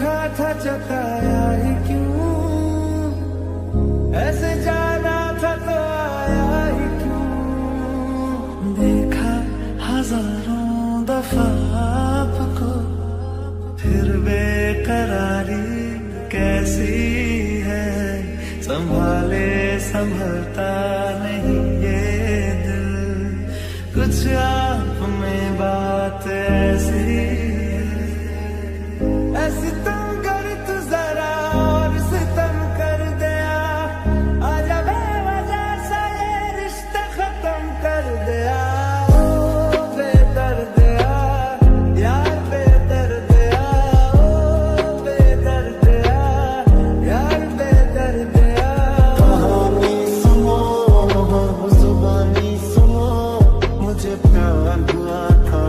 रूठा था जताया ही क्यों, ऐसे जाना था तो आया ही क्यों। देखा हजारों दफा आपको, फिर बेकरारी कैसी है। संभाले संभलता नहीं ये दिल, कुछ आप में बात ऐसी है। ऐसी तुम कर तू जरा और सितम कर दिया, आजा बेवजह सा ये रिश्ता खत्म कर दिया। ओ बेदर्दिया यार बेदर्दिया, ओ बेदर्दिया यार बेदर्दिया। कहानी सुनो जुबानी सुनो, मुझे प्यार हुआ था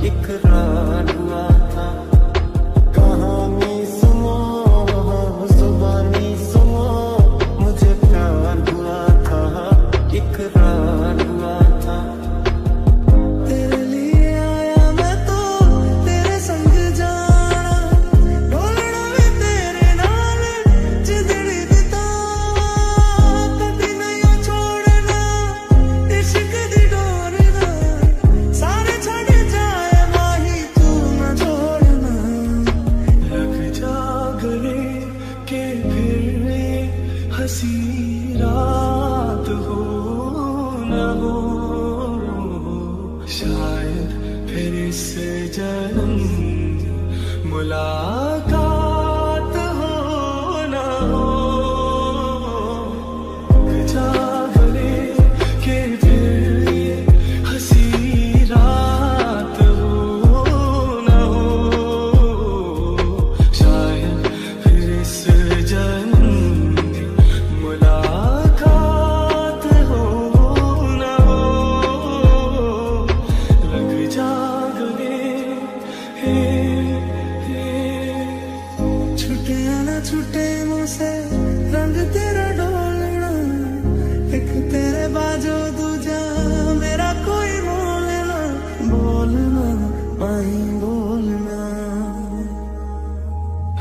इकरार हुआ था। कहानी सुनो जुबानी सुनो, मुझे प्यार हुआ था इकरार हुआ था। तेरे लिए आया मैं तो तेरे संग जाना, ढोलना भी तेरे नाल जिंदड़ी बितावा। कभी नहीं छोड़ना इश्क दी डोर ना, सारे छड़ जाए माही तू ना छोड़ना। लग जा गले के फिर हंसी रात हो न हो, शायद फिर इस जन्म मुलाकात हो न हो। जागले के फिर हंसी रात हो न हो, शायद फिर इस जन्म मुलाकात हो न हो। लग जा गले छुटे ना छुटे मुझसे रंग तेरा डोलना, एक तेरे बाजो दूजा मेरा कोई बोलना। बोलना माही बोलना,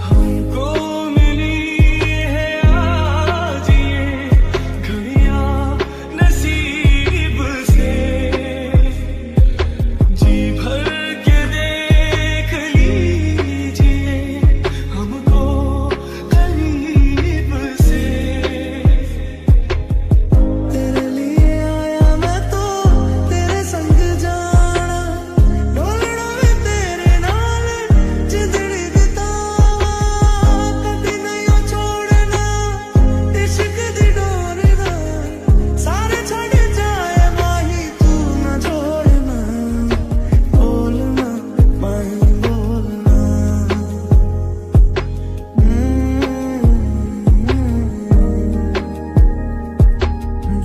हमको मिली है आज ये घड़ियां नसीब से। जी भर के देख लीजिए हमको करीब से। तेरे लिए आया मैं तो तेरे संग जाना, ढोलना भी तेरे नाल जिंदड़ी बितावा। कभी नहीं छोड़ना इश्क दी डोर ना, सारे छड़ जाए माही तू ना छोड़ना। बोलना माही बोलना।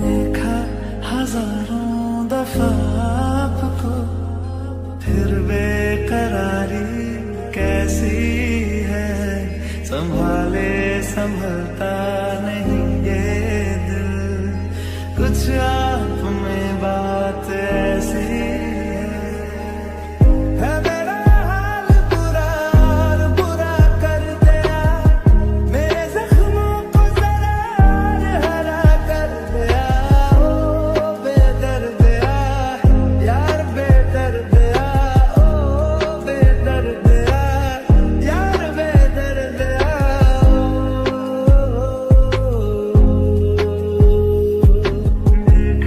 देखा हजारों दफा आपको, फिर बेकरारी कैसी है। संभाले संभलता नहीं ये दिल, कुछ आप में बात ऐसी है। मेरा हाल बुरा और बुरा कर दिया, मेरे जख्मों को जरा और हरा कर दिया। ओ बेदर्दिया यार बेदर्दिया, ओ बेदर्दिया यार बेदर्दिया। देखा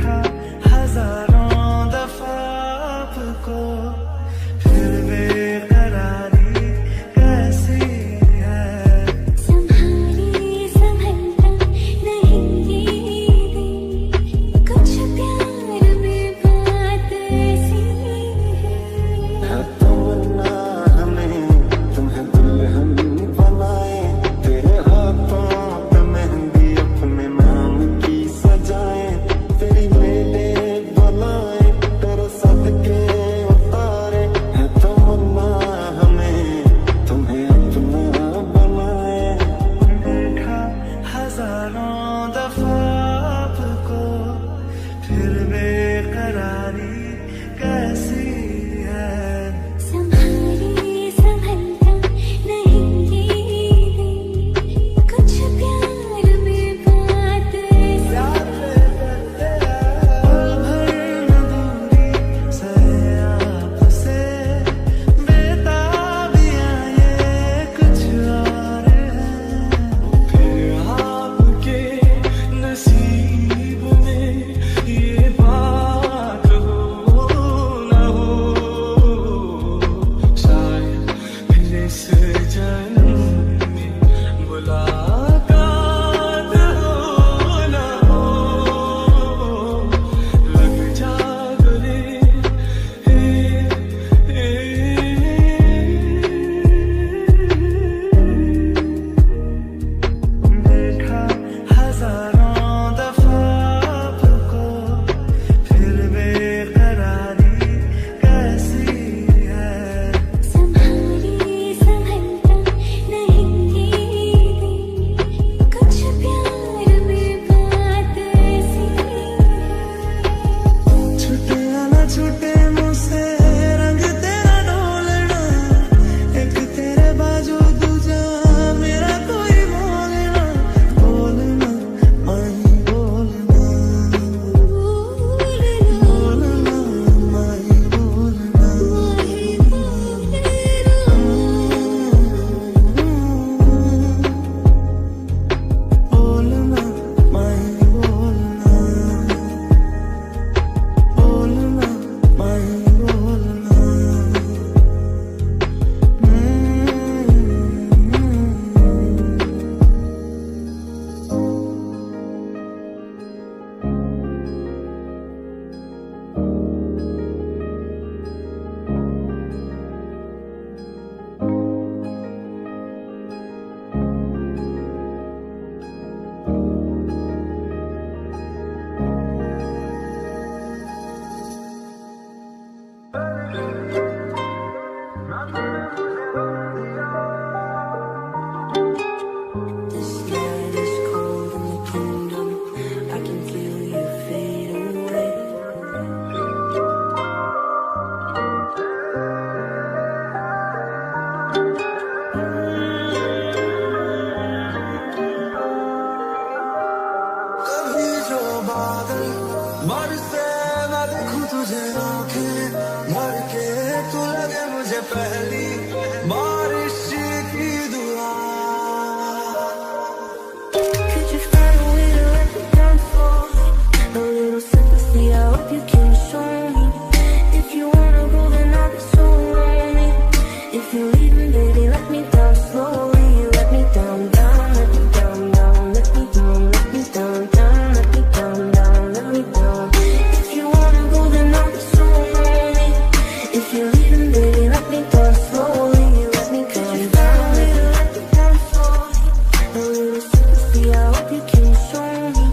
sympathy, I hope you can show me.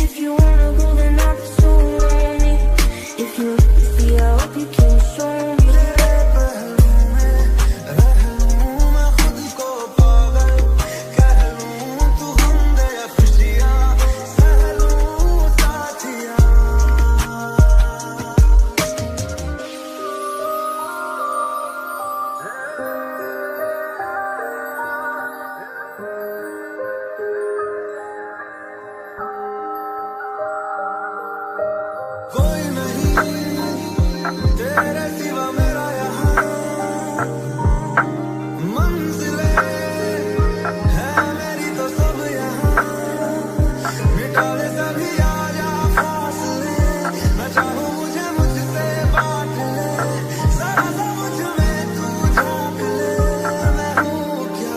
If you wanna go, then I'll be so lonely. If you're empathy, I hope you can show me. कोई नहीं तेरे सिवा मेरा यहाँ, मंजिलें है मेरी तो सब यहाँ, मिटा ले सभी आजा फासले, मैं चाहूँ मुझे मुझसे बांट ले, जरा सा मुझ में तू झाँक ले, मैं हूँ क्या।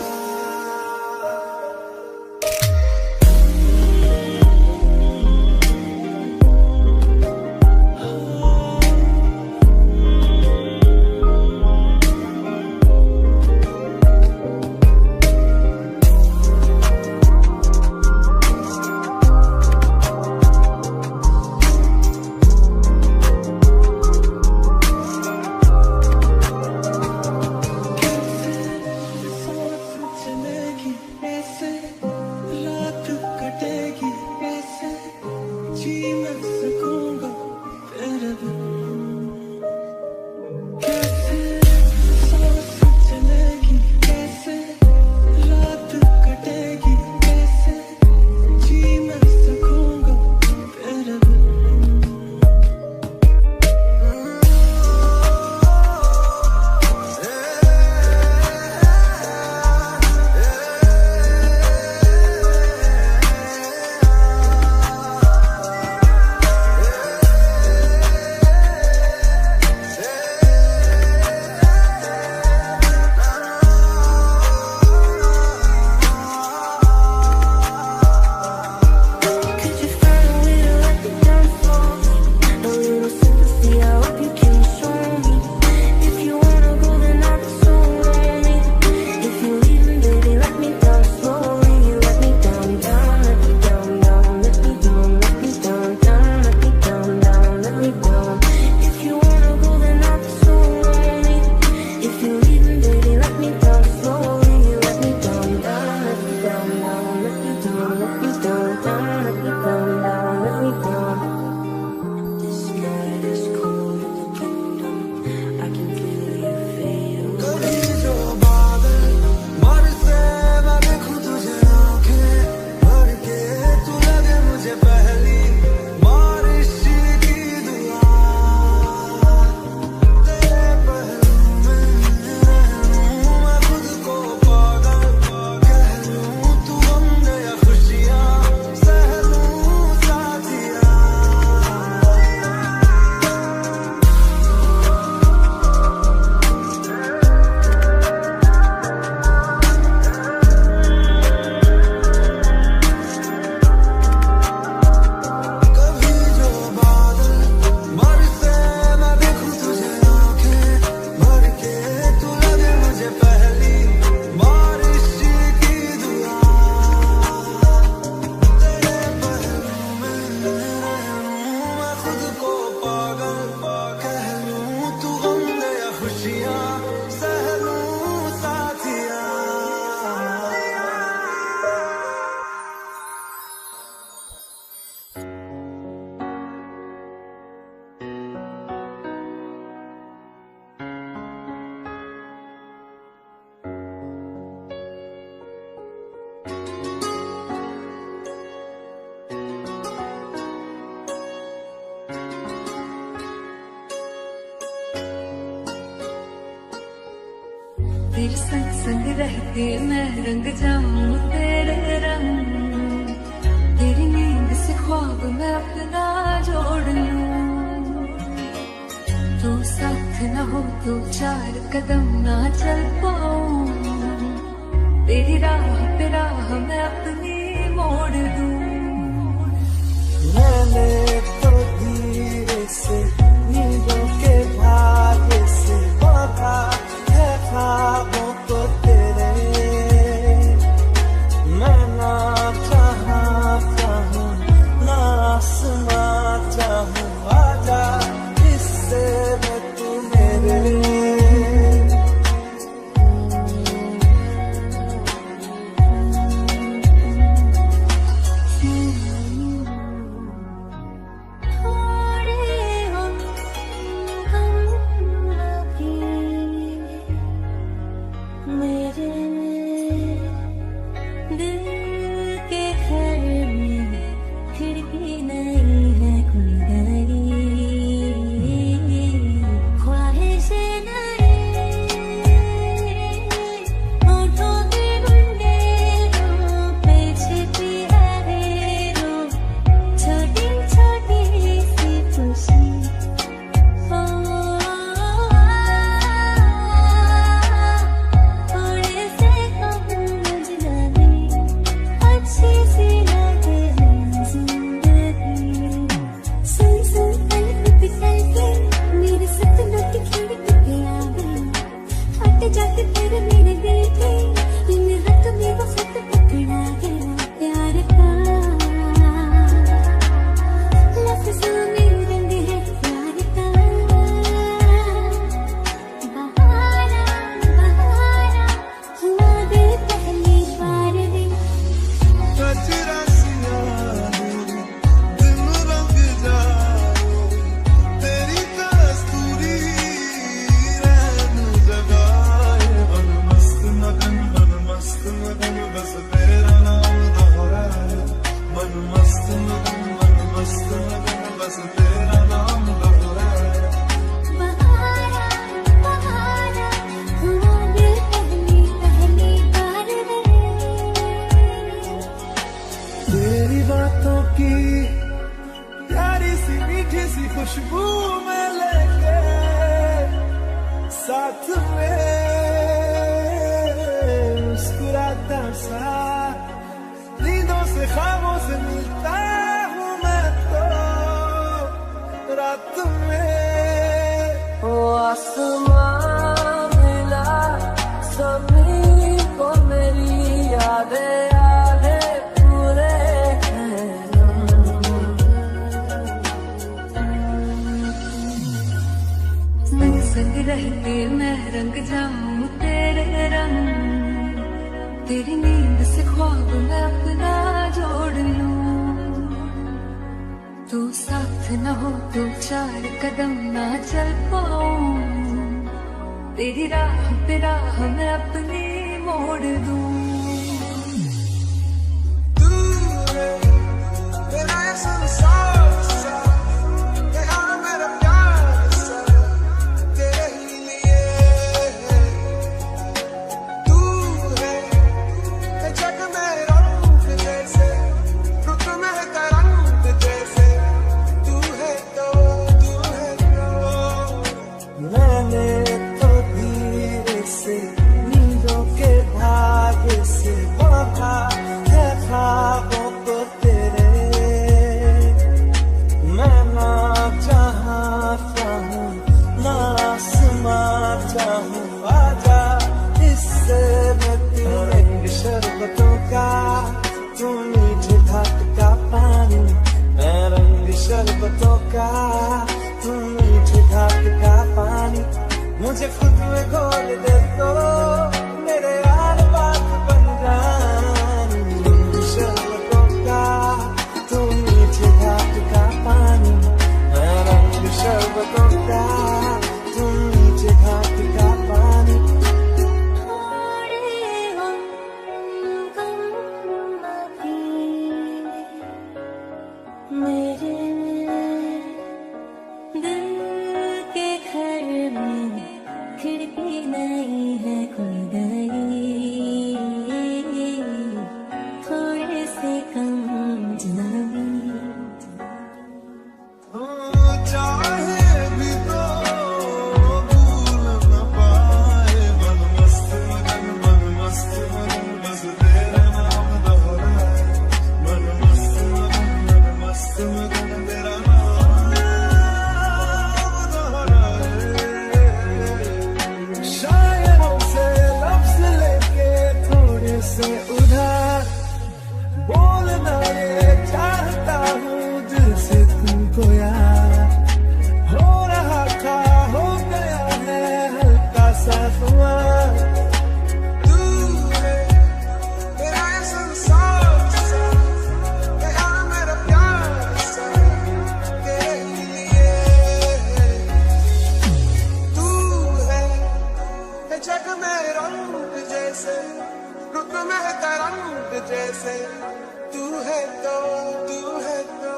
चलेगी ऐसे रात कटेगी ऐसे, जी मैं सकूंगा तेरे बिन। कैसे सांस चलेगी ऐसे रात कटेगी ऐसे, जी मैं सकूंगा तेरे बिन। Could you find a way to let me down slowly? A little sympathy, I hope you can show me. If you wanna go, then I'll be so lonely. If you're leaving, baby, let me down slowly. Let me down, down, let me down, down, let me down, let me down, down, let me down, down, let me down. If you wanna go, then I'll be so lonely. If you're leaving, baby, let me down slowly. Let me down, down, let me down, down, let me down, let me down, down, let me down, down, let me down. This night is cold in the kingdom. I can feel you fade away. कभी जो बादल बरसे मैं देखूं तुझे आंखें भर के, तू लगे मुझे पहली बारिश की दुआ, तेरे पहलू में रहूं मैं खुद को पागल कह लूं, तू गम दे या खुशियाँ सह लूं साथिया। कभी जो बादल बरसे मैं देखूं तुझे आंखें भर के, तू लगे मुझे पहली बारिश की दुआ, तेरे पहलू में रहूं मैं खुद को पागल कह लूं, तू गम दे या खुशियाँ सह लूं साथिया। तेरे संग संग रहते मैं रंग जाऊं तेरे रंग, तेरी नींद से ख्वाब मैं अपना जोड़ लूं। तू साथ न हो तो चार कदम ना चल पाऊं, तेरी राह पे राह मैं अपनी मोड़ दूं। मैंने तो धीरे से नींदों के भाग्य से बांधा है ख्वाबों को तेरे, मैं ना रातों की प्यारी सी मीठी सी खुशबू में लेके साथ में मुस्कुराता सा नींदों से ख्वाबों से मिलता हूँ मैं तो रात में। ओ आसमां मिला ज़मीन को मेरी यादें पूरे संग संग रहते मैं रंग जाऊं तेरे रंग, तेरी नींद से ख्वाब मैं अपना जोड़ लूं। तू साथ न हो तो 4 कदम ना चल पाऊं, तेरी राह पे राह मैं अपनी मोड़ दूं। शरबतों का तू मीठे घाट का पानी, मैं रंग शरबतों का तू मीठे घाट का पानी। मुझे खुद में घोल दे तो मेरे यार बात बन जानी। रंग शरबतों का तू मीठे घाट का पानी, मैं रंग शरबतों का तू मीठे घाट का पानी। मेरे दिल के घर में खिड़की नहीं है कोई गई, थोड़े से कम जनाबी। चाहे भी तो भूल न पाए मन मस्त मगन बस तेरा नाम दोहराए। मन मस्त मगन तेरा नाम दोहराए। शायरों से लफ्ज लेके थोड़े से उधार बोलना ये चाहता हूँ दिल से तुमको यार। हो रहा था हो गया है हल्का सा खुमार। तू है मेरा ये संसार सा, तेरा मेरा प्यार सा तेरे लिए। तू है जग में रंग जैसे रुत में तरंग जैसे, तू है तो तू है तो।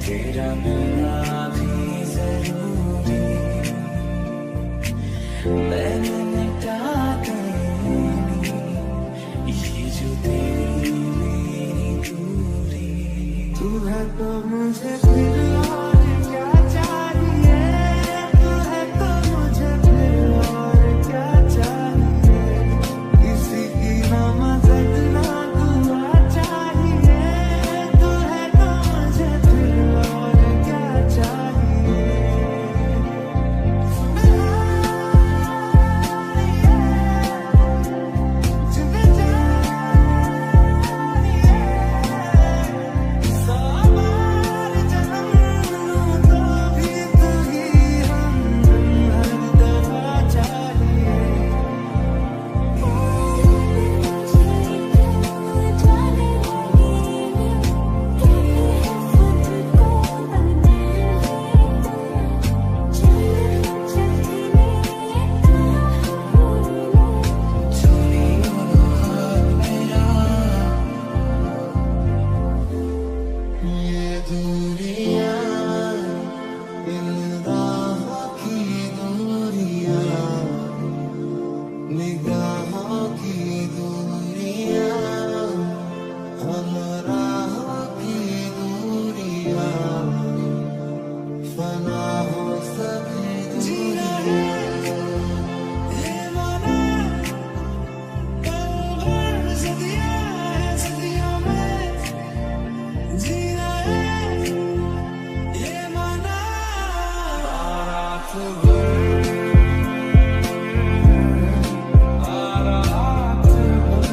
तेरा मिलना भी जरूरी, मैंने मिटा देनी ये जो तेरी मेरी दूरी। तू है तो मुझे फिर और क्या चाहिए, तू है तो मुझे फिर और क्या चाहिए, किसी की ना मदद ना दुआ चाहिए, तू है तो मुझे फिर और क्या चाहिए। साबार जन्म लूं तो भी तू ही हमदम हर दफा चाहिए। ये दूरियां इन राहों की दूरियां, निगाहों की दूरियां, हम राहों की दूरियां, फना हो सभी दूरियां। ये माना कल सदियां है, सदियों में जीना है, ये माना रात भर, रात भर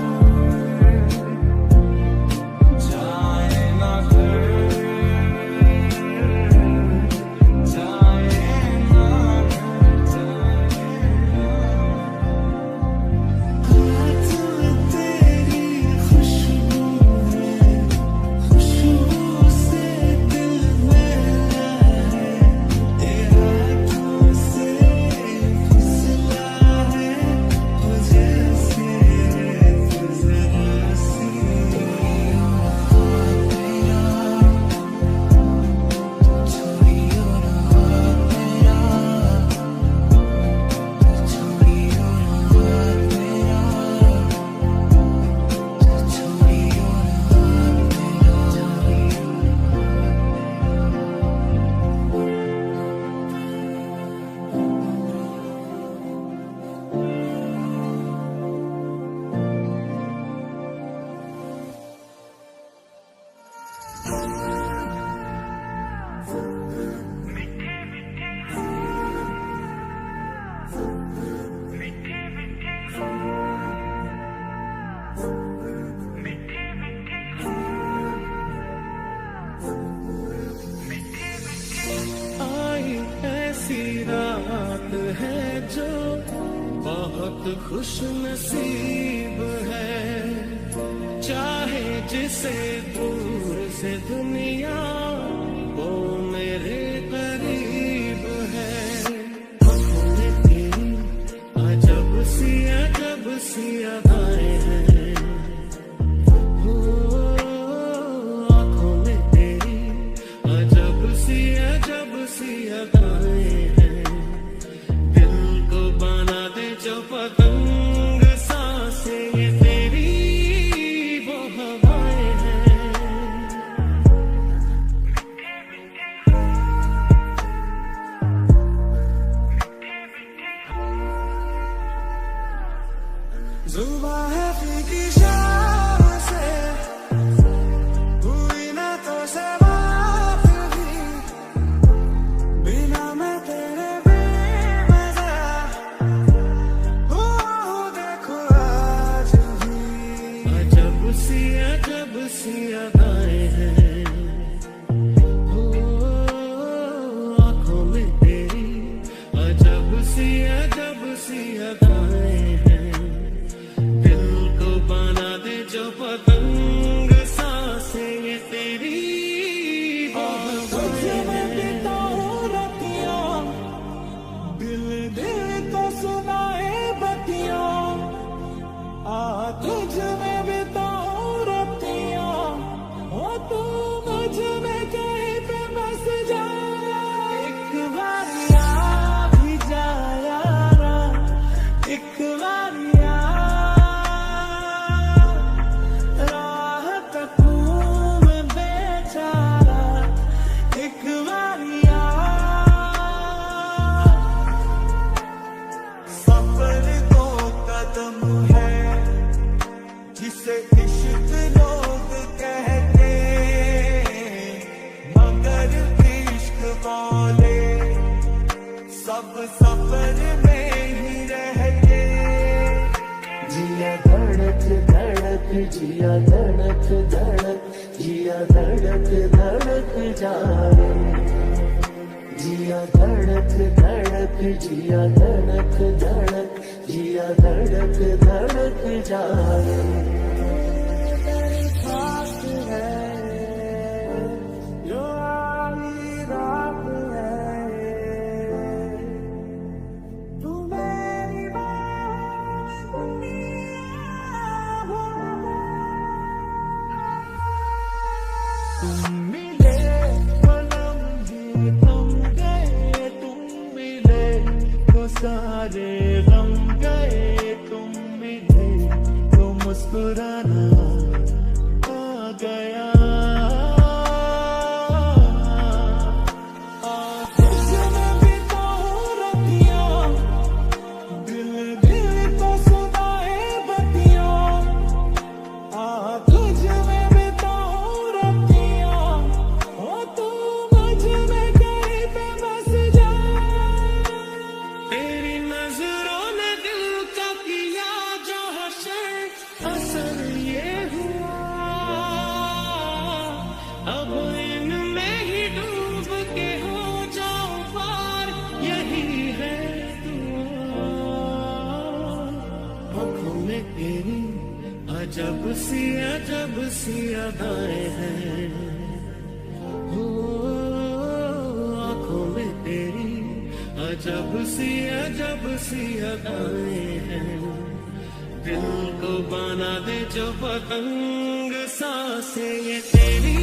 जाए ना घर, जाए ना घर, हाथ में तेरी खुशबू है, खुशबू से दिल मेरा है, ये हाथों से फिसला है, मुझे सिर्फ जरा सी आई ऐसी रात है जो बहुत खुश नसीब है, चाहे जिसे दूर से दुनिया वो मेरे करीब है। आँखों में तेरी अजब सी अदाएं हैं, आँखों में तेरी अजब सी अदाएं हैं, दिल को बना दे जो पतंग सांसें ये तेरी वो हवाएं हैं। जिया धड़क धड़क, जिया धड़क धड़क जाए, जिया धड़क धड़क, जिया धड़क धड़क, जिया धड़क धड़क जाए। खास है जो आई रात है, तू मेरी बात तुम मिले पलम जी थम गए, तुम मिले तो सारे गम गए, तुम मिले तो मुस्कुराना आ गया। तुझमें बिताऊं रतियां, दिल दिल तो सुनाए बतियां, तुझमें बिताऊं रतियां, ओ तू मुझ में कहीं पे बस जा। तेरी नजरों ने दिल का किया जो हशर, असर ये हुआ अब इनमें ही डूब के हो जाऊं पार, यही है दुआ। आँखों में तेरी अजब सी अदाएं हैं, हो आँखों में तेरी अजब सी अदाएं हैं। दिल को बना दे जो पतंग सांसें ये तेरी